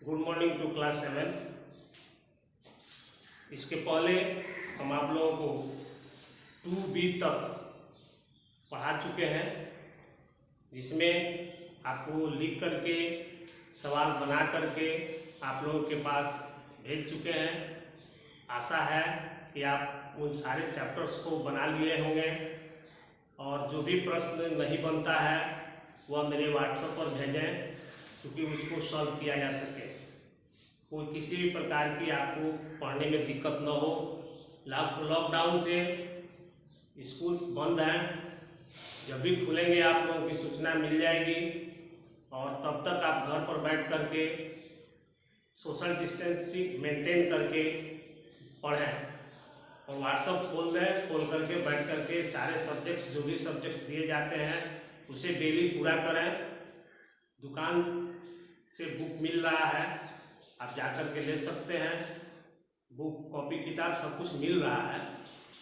Good morning to class 7। इसके पहले हम आप लोगों को 2B तक पढ़ा चुके हैं, जिसमें आपको लिख करके सवाल बना करके आप लोगों के पास भेज चुके हैं। आशा है कि आप उन सारे चैप्टर्स को बना लिए होंगे और जो भी प्रश्न नहीं बनता है वह मेरे व्हाट्सएप पर भेजें, क्योंकि उसको सॉल्व किया जा सके। कोई किसी भी प्रकार की आपको पढ़ने में दिक्कत न हो। लॉकडाउन से स्कूल्स बंद हैं, जब भी खुलेंगे आप लोगों की सूचना मिल जाएगी और तब तक आप घर पर बैठ करके सोशल डिस्टेंसिंग मेंटेन करके पढ़ें और व्हाट्सएप खोल दें। खोल करके बैठ करके सारे सब्जेक्ट्स, जो भी सब्जेक्ट्स दिए जाते हैं उसे डेली पूरा करें। दुकान से बुक मिल रहा है, आप जा कर के ले सकते हैं। बुक, कॉपी, किताब सब कुछ मिल रहा है,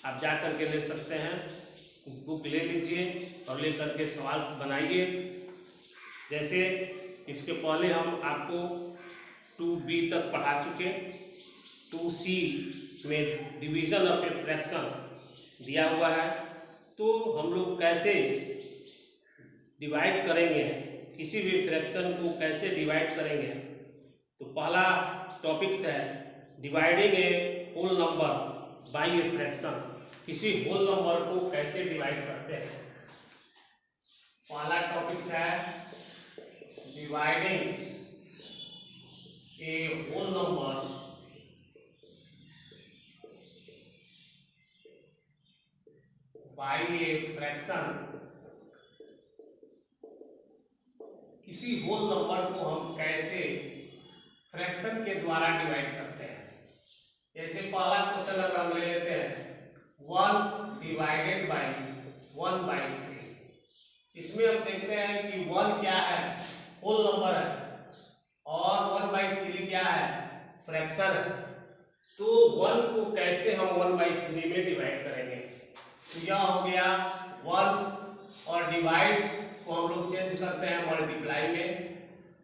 आप जा कर के ले सकते हैं। बुक ले लीजिए और ले करके सवाल बनाइए। जैसे इसके पहले हम आपको 2B तक पढ़ा चुके। 2C में डिवीज़न ऑफ ए फ्रैक्शन दिया हुआ है, तो हम लोग कैसे डिवाइड करेंगे, किसी भी फ्रैक्शन को कैसे डिवाइड करेंगे। तो पहला टॉपिक्स है dividing a whole number by a fraction. किसी होल नंबर को कैसे डिवाइड करते हैं। पहला टॉपिक्स है dividing a whole number by a fraction. किसी होल नंबर को हम कैसे फ्रैक्शन के द्वारा डिवाइड करते हैं। जैसे पहला क्वेश्चन अगर हम ले लेते हैं 1 डिवाइडेड बाई 1/3। इसमें हम देखते हैं कि 1 क्या है, होल नंबर है, और 1/3 क्या है, फ्रैक्शन है। तो 1 को कैसे हम 1/3 में डिवाइड करेंगे। तो यह हो गया 1, और डिवाइड को हम लोग चेंज करते हैं मल्टीप्लाई में,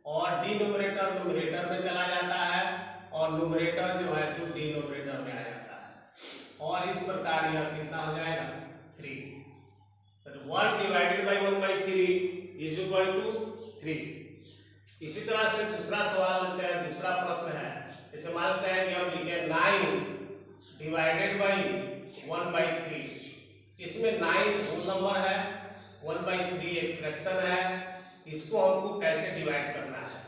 और डिनोमिनेटर न्यूमरेटर में चला जाता है और न्यूमरेटर जो है सो डिनोमिनेटर में आ जाता है। और इस प्रकार यह कितना हो जाएगा 3। तो 1 divided by 1/3 is equal to 3। इसी तरह से दूसरा सवाल लेते हैं। दूसरा प्रश्न है, जैसे मानते हैं कि हम लिखे 9 डिवाइडेड बाई 1/3। इसमें 9 होल नंबर है, 1/3 एक फ्रैक्शन है। इसको हमको कैसे डिवाइड करना है,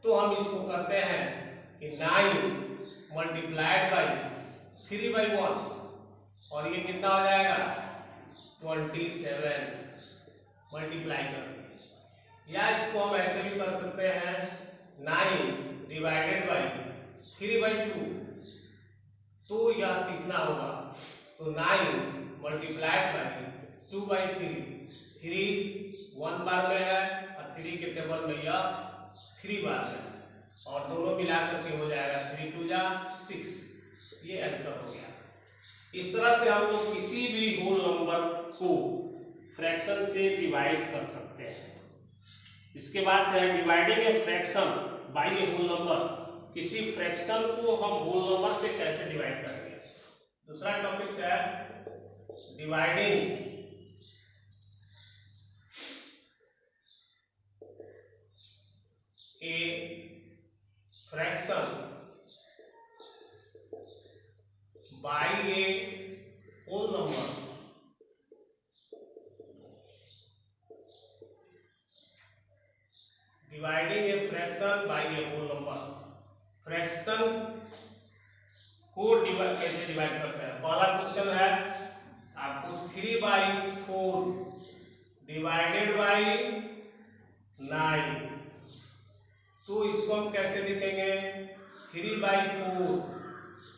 तो हम इसको करते हैं कि 9 मल्टीप्लाइड बाई 3/1, और ये कितना हो जाएगा 27 मल्टीप्लाई कर दिए। या इसको हम ऐसे भी कर सकते हैं 9 डिवाइडेड बाई 3/2, तो यह कितना होगा, तो 9 मल्टीप्लाइड बाई 2/3। 3 1 बार में है और 3 के टेबल में यह 3 बार में है, और दोनों मिलाकर के हो जाएगा 3 2 जा 6। ये आंसर हो गया। इस तरह से हम लोग किसी भी होल नंबर को फ्रैक्शन से डिवाइड कर सकते हैं। इसके बाद से है dividing a fraction by a whole number. किसी फ्रैक्शन को हम होल नंबर से कैसे डिवाइड करेंगे। दूसरा टॉपिक है dividing a fraction by a whole number. Dividing a fraction by a whole number. Fraction को कैसे डिवाइड करते हैं। पहला क्वेश्चन है आपको 3/4 डिवाइडेड बाई 9। तो इसको हम कैसे लिखेंगे, 3/4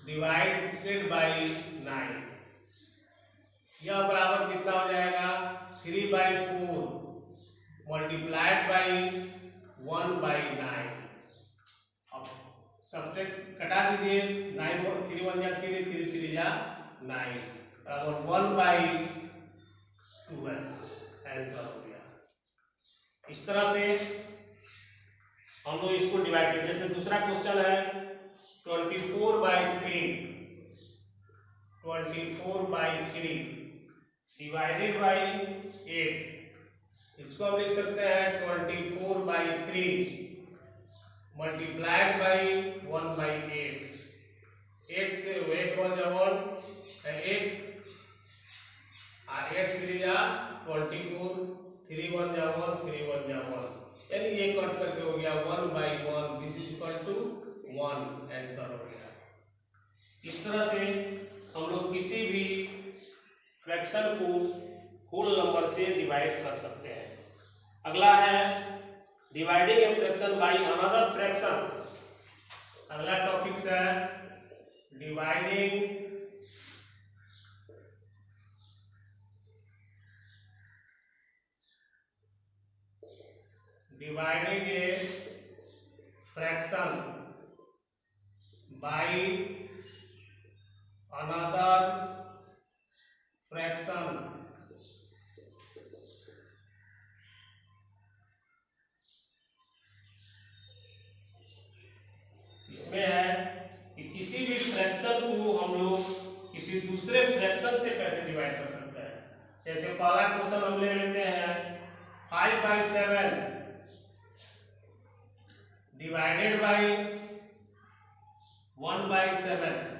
डिवाइडेड बाई 9। यह बराबर कितना हो जाएगा 3/4 मल्टीप्लाइड बाई 1/9। अब सब्ट्रैक्ट कटा दीजिए, 9 और 3 1 जा 3 3 3 जा 9 बराबर 1/12। आंसर हो गया। इस तरह से हम लोग इसको डिवाइड करें। जैसे दूसरा क्वेश्चन है 24/3 डिवाइडेड बाई 8। इसको हम लिख सकते हैं 24/3 मल्टीप्लाइड बाई 1/8। 8 से 8 1 जा 1 8 8 3 जा 24 3 1 जा 1 3 1 जा 1, यानी ये कट करके हो गया 1/1। This is equal to 1, answer हो गया। इस तरह से हम लोग किसी भी फ्रैक्शन को होल नंबर से डिवाइड कर सकते हैं। अगला है dividing a fraction by another fraction. अगला टॉपिक है dividing a fraction by another fraction. इसमें है कि किसी भी फ्रैक्शन को हम लोग किसी दूसरे फ्रैक्शन से कैसे डिवाइड कर सकते हैं। जैसे पहला क्वेश्चन हम ले लेते हैं 5/7 डिवाइडेड बाई 1/7।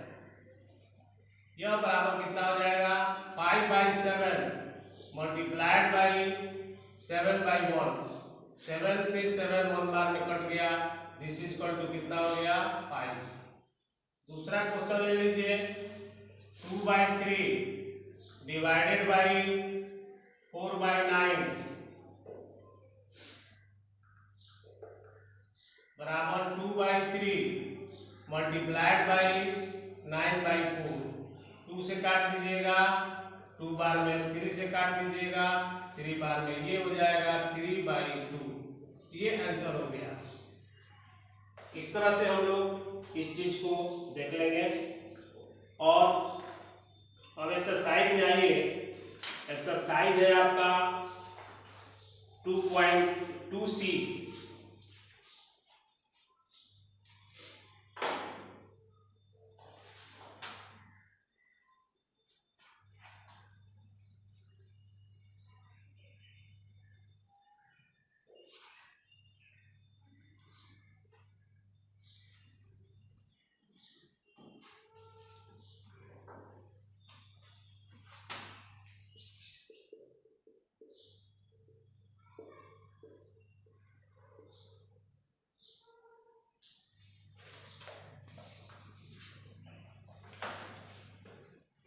यह बराबर कितना हो जाएगा 5/7 मल्टीप्लाइड बाई 7/1। 7 से 7 1 बार में कट गया, दिस इज इक्वल टू कितना हो गया 5। दूसरा क्वेश्चन ले लीजिए 2/3 डिवाइडेड बाई 4/9 बराबर 2/3 मल्टीप्लाइड बाई 9/4। 2 से काट दीजिएगा 2 बार में, 3 से काट दीजिएगा 3 बार में, ये हो जाएगा 3/2। ये आंसर हो गया। इस तरह से हम लोग इस चीज को देख लेंगे। और अब एक्सरसाइज में आइए। एक्सरसाइज है आपका 2.2C।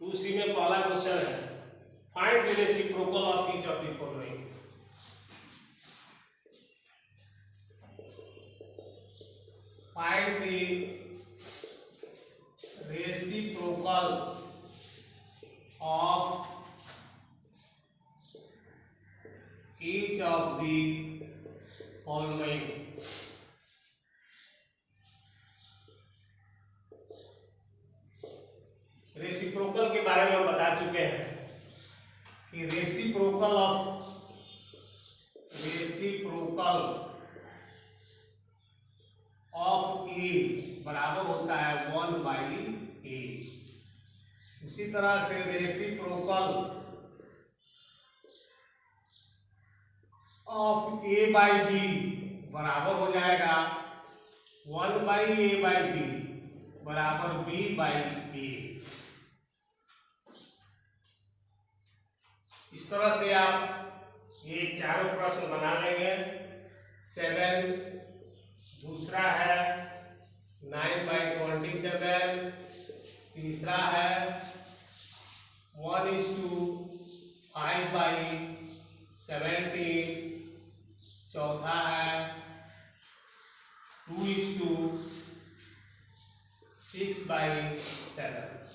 उसी में पहला क्वेश्चन है find the reciprocal of each of the following. Find the reciprocal of each of the following. Reciprocal के बारे में हम बता चुके हैं कि रेसिप्रोकल ऑफ ए बराबर होता है 1/a। उसी तरह से रेसिप्रोकल ऑफ a/b बराबर हो जाएगा 1/a/b बराबर b/a। इस तरह से आप ये चारों प्रश्न बना लेंगे। 7 दूसरा है 9/27, तीसरा है 1:5/17, चौथा है 2:6/7।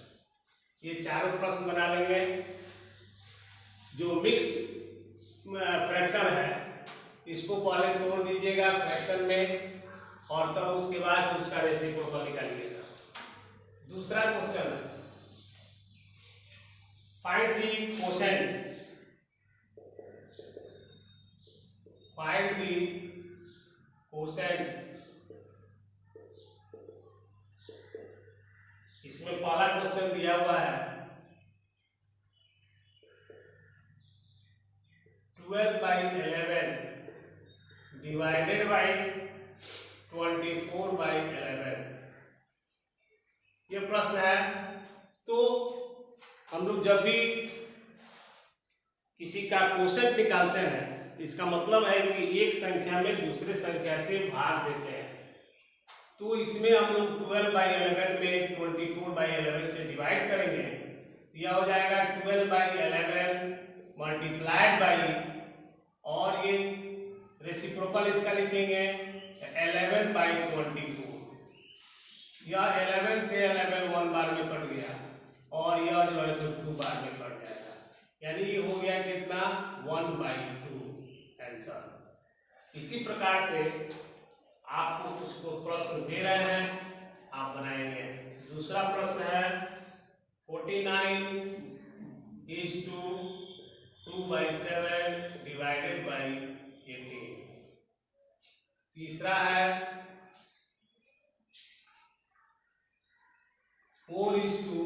ये चारों प्रश्न बना लेंगे। जो मिक्स्ड फ्रैक्शन है इसको पहले तोड़ दीजिएगा फ्रैक्शन में और तब उसके बाद से उसका रेसिप्रोकल निकालिएगा। दूसरा क्वेश्चन है find the quotient. Find the quotient. इसमें पहला क्वेश्चन दिया हुआ है 12/11 डिवाइडेड बाई 24/11। ये प्रश्न है। तो हम लोग जब भी किसी का कोसेंट निकालते हैं, इसका मतलब है कि एक संख्या में दूसरे संख्या से भाग देते हैं। तो इसमें हम लोग 12/11 में 24/11 से डिवाइड करेंगे। यह हो जाएगा 12/11 मल्टीप्लाइड बाई, और ये रेसिप्रोकल इसका लिखेंगे 11/24। यह 11 से 11 1 बार में कट गया, और यह जो है 2 बार में कट जाएगा, यानी ये हो गया कितना 1/2 आंसर। इसी प्रकार से आपको कुछ प्रश्न दे रहे हैं, आप बनाएंगे। दूसरा प्रश्न है 49 is to 2/7 डिवाइडेड बाई 18। तीसरा है 4 is to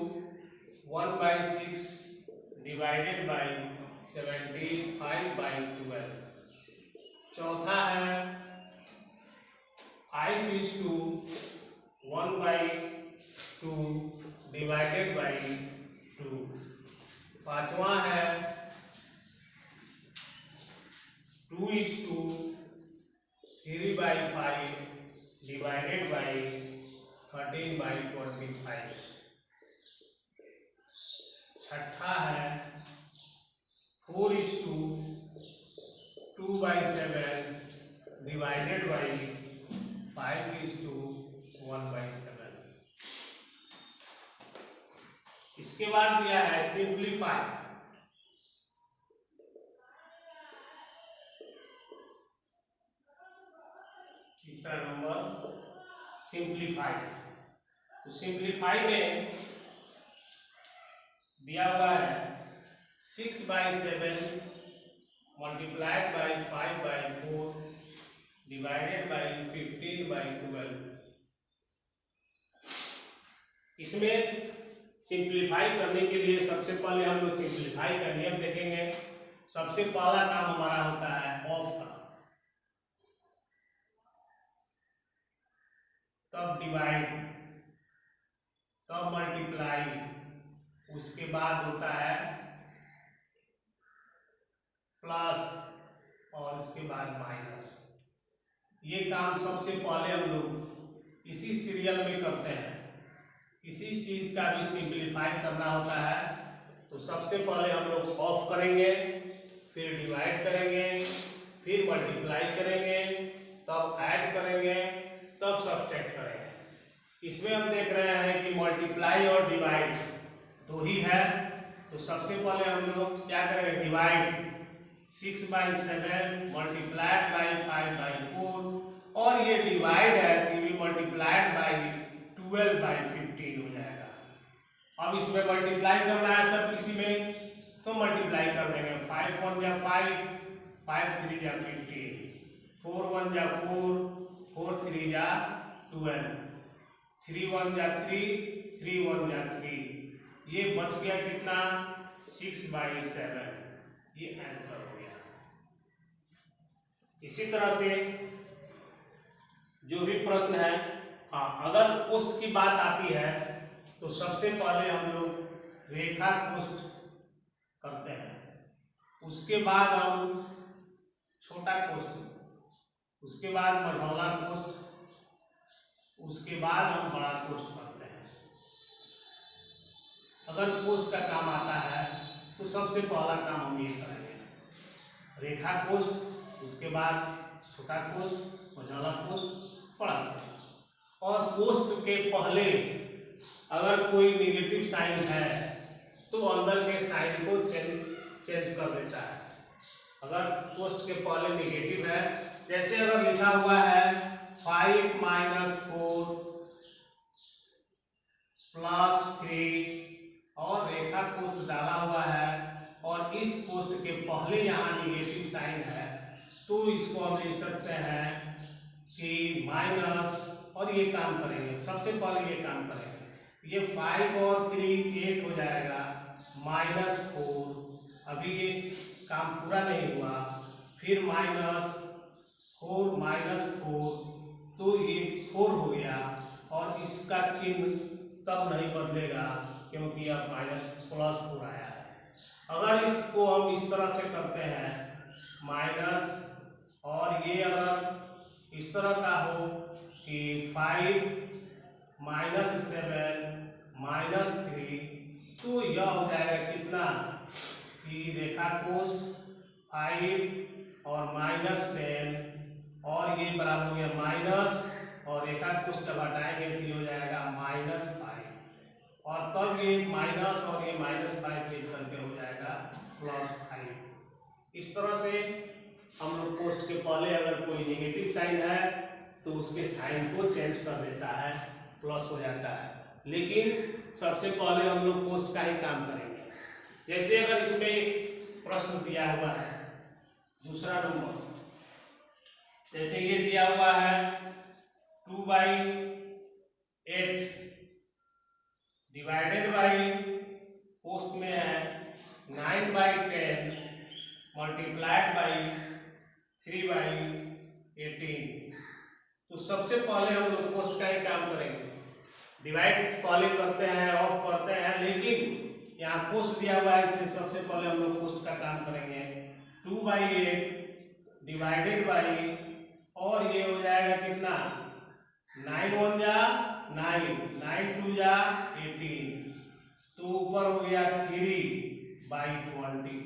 1/6 डिवाइडेड बाई 17 5/12। चौथा है 5 is to 1/2 डिवाइडेड बाई 2। पांचवा है 2 is to 3/5 डिवाइडेड बाई 13/25। छठा है 4 is to 2/7 divided by 5 is to 1/7। इसके बाद दिया है सिंप्लीफाई। तीसरा नंबर सिंप्लीफाई। तो सिंप्लीफाई में दिया हुआ है 6/7 मल्टीप्लाइड बाई 5/4 डिवाइडेड बाई 15/12। इसमें सिंप्लीफाई करने के लिए सबसे पहले हम लोग सिंप्लीफाई का नियम देखेंगे। सबसे पहला काम हमारा होता है ऑफ का, तब डिवाइड, तब मल्टीप्लाई, उसके बाद होता है प्लस, और उसके बाद माइनस। ये काम सबसे पहले हम लोग इसी सीरियल में करते हैं। किसी चीज का भी सिंप्लीफाई करना होता है तो सबसे पहले हम लोग ऑफ करेंगे, फिर डिवाइड करेंगे, फिर मल्टीप्लाई करेंगे, तब ऐड करेंगे, तब सब्ट्रैक्ट करेंगे। इसमें हम देख रहे हैं कि मल्टीप्लाई और डिवाइड दो ही है। तो सबसे पहले हम लोग क्या करेंगे, डिवाइड 6/7 मल्टीप्लाइड बाई 5/4, और ये डिवाइड है तो ये मल्टीप्लाइड बाई 12/15 हो जाएगा। अब इसमें मल्टीप्लाई करना है सब किसी में, तो मल्टीप्लाई कर देंगे। 5 1 जा 5, 5 3 जा 15, 4 1 जा 4, 4 3 जा 12, 3 1 जा 3, 3 1 जा 3। ये बच गया कितना 6/7। ये आंसर हो गया। इसी तरह से जो भी प्रश्न है, हाँ, अगर कोष्ठ की बात आती है तो सबसे पहले हम लोग रेखा कोष्ठ करते हैं, उसके बाद हम छोटा कोष्ठ, उसके बाद मझौला कोष्ठ, उसके बाद हम बड़ा कोष्ठ करते हैं। अगर कोष्ठ का काम आता है तो सबसे पहला काम हम ये करेंगे, रेखा कोष्ठ, उसके बाद छोटा कोष्ठ, मझौला कोष्ठ, बड़ा कोष्ठ। और कोष्ठ के पहले अगर कोई नेगेटिव साइन है तो अंदर के साइन को चेंज कर देता है। अगर कोष्ठ के पहले नेगेटिव है, जैसे अगर लिखा हुआ है 5 - 4 + 3 और रेखा कोष्ठ डाला हुआ है, और इस कोष्ठ के पहले यहाँ नेगेटिव साइन है, तो इसको हम लिख सकते हैं कि माइनस, और ये काम करेंगे, सबसे पहले ये काम करेंगे, ये 5 और 3 8 हो जाएगा, -4, अभी ये काम पूरा नहीं हुआ, फिर -4 -4, तो ये 4 हो गया, और इसका चिन्ह तब नहीं बदलेगा क्योंकि अब +4 आया है। अगर इसको हम इस तरह से करते हैं माइनस, और ये अगर इस तरह का हो कि 5 -7 -3, तो यह हो जाएगा कितना कि रेखा कोष्ठ 5 और -10, और ये बराबर हो गया माइनस, और रेखा कोष्ठ जब हटाएंगे तो ये हो जाएगा -5, और तब ये माइनस और ये -5 मिल करके हो जाएगा +5। इस तरह से हम लोग कोष्ठ के पहले अगर कोई नेगेटिव साइन है तो उसके साइन को चेंज कर देता है, प्लस हो जाता है। लेकिन सबसे पहले हम लोग कोष्ठ का ही काम करेंगे। जैसे अगर इसमें एक प्रश्न दिया हुआ है, दूसरा नंबर, जैसे ये दिया हुआ है 2/8 डिवाइडेड बाई, कोष्ठ में है 9/10 मल्टीप्लाइड बाई 3/18। तो सबसे पहले हम लोग कोष्ठ का ही काम करेंगे, डिवाइड पहले करते हैं, ऑफ करते हैं, लेकिन यहाँ कोष्ठ दिया हुआ है इसलिए सबसे पहले हम लोग कोष्ठ का काम करेंगे। 2/8 डिवाइडेड बाई, और ये हो जाएगा कितना, 9 1 जा 9, 9 2 जा 18, तो ऊपर हो गया 3/20,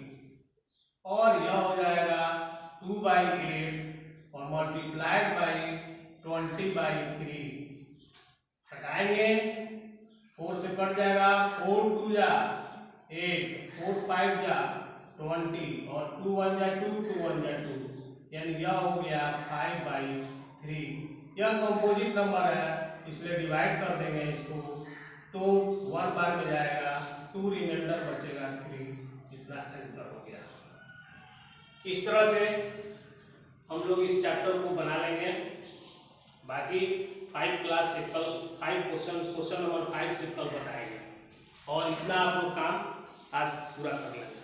और यह हो जाएगा 2/8 और मल्टीप्लाइड बाई 20/3। हटाएंगे, 4 से कट जाएगा, 4 2 जा 8, 4 5 जा 20, और 2 1 जा 2, 2 1 जा 2, यानी यह हो गया 5/3। यह कंपोजिट नंबर है इसलिए डिवाइड कर देंगे इसको, तो 1 बार में जाएगा, 2 रिमाइंडर बचेगा 3, इतना आंसर हो गया। इस तरह से हम लोग इस चैप्टर को बना लेंगे। बाकी 5 क्लास से कल 5 क्वेश्चन नंबर 5 से कल बताएंगे, और इतना आप लोग काम आज पूरा कर लेंगे।